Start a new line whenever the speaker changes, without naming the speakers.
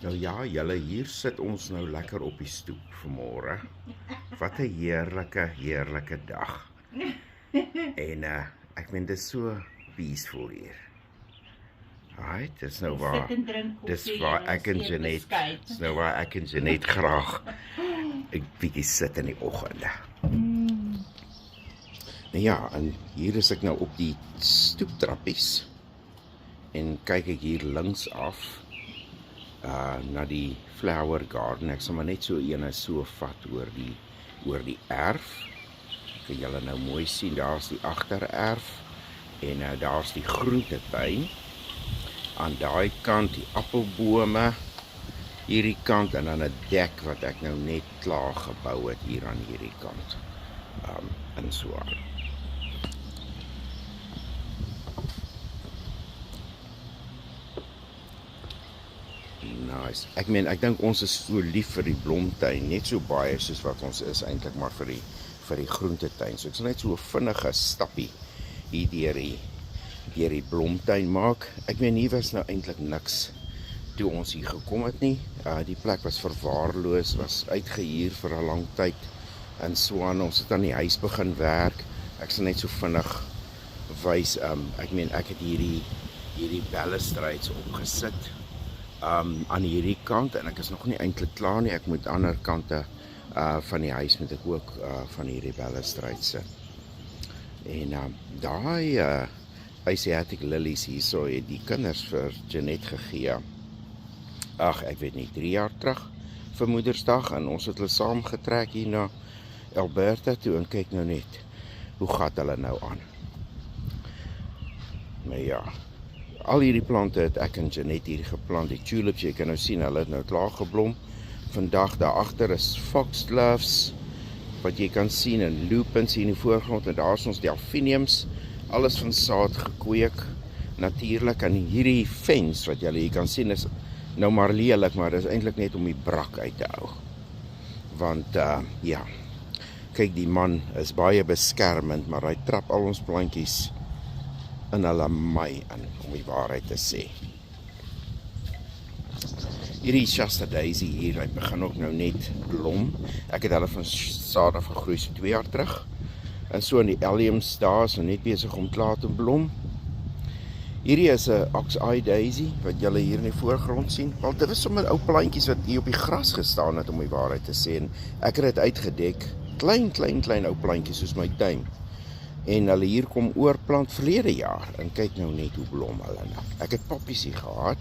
Nou ja, julle, hier sit ons nou lekker op die stoep vanmôre. Wat 'n heerlike dag. En ek meen dit is so peaceful hier. Right, dis nou waar. Dis waar ek en Jeanette, dis nou waar ek en Jeanette graag 'n bietjie sit in die oggende. Nou ja, en hier is ek nou op die stoeptrappies en kyk ek hier links af na die flower garden. Ek sal maar net so ene so vat oor die erf. Kan julle nou mooi sien, daar's die agtererf en daar's die groentetuin. Aan daai kant die appelbome, hierdie kant en dan 'n dek wat ek nou net klaar gebou het hier aan hierdie kant. En so aan. Nice. Ek dink ons is so lief vir die blomtuin, net so baie soos wat ons is eintlik maar vir die groentetuin. So ek sal net so 'n vinnige stappie hier deur die blomtuin maak. Hier was nou eintlik niks toe ons hier gekom het nie. Die plek was verwaarloos, was uitgehuur vir 'n lang tyd en so aan. Ons het aan die huis begin werk. Ek sal net so vinnig wys. Ek het hierdie balustrades opgesit aan hierdie kant en ek is nog nie eintlik klaar nie. Ek moet ander kante van die huis moet ek ook van hierdie balustrades sit. En daai Asiatic lilies hierso het die kinders vir Jeanette gegee. Ek weet nie, 3 jaar terug vir Moedersdag en ons het hulle saam getrek hier na Alberta toe en kyk nou net hoe gat hulle nou aan. Maar ja, al hierdie plante het ek en Jeanette hier geplant. Die tulips, jy kan nou sien, hulle het nou klaar geblom. Vandag daar agter is foxgloves wat jy kan sien en lupins hier in die voorgrond en daar is ons delphiniums, alles van saad gekweek natuurlik. En hierdie fence wat julle hier kan sien is nou maar lelik, maar dit is eintlik net om die brak uit te hou. Want ja, kyk, die man is baie beskermend, maar hy trap al ons plantjies in hulle my in, om die waarheid te sê. Hierdie Shasta Daisy hier, hy begin ook nou net blom. Ek het hulle van saad af gegroei so 2 jaar terug. En so in die alliums daar is nou net besig om klaar te blom. Hierdie is 'n ox-eye daisy wat julle hier in die voorgrond sien. Want dit is sommer ou plantjies wat hier op die gras gestaan het, om die waarheid te sê. En ek het dit uitgedek. Klein ou plantjies soos my tuin. En hulle hier kom oorplant verlede jaar. En kyk nou net hoe blom hulle nou. Ek het poppies hier gehad.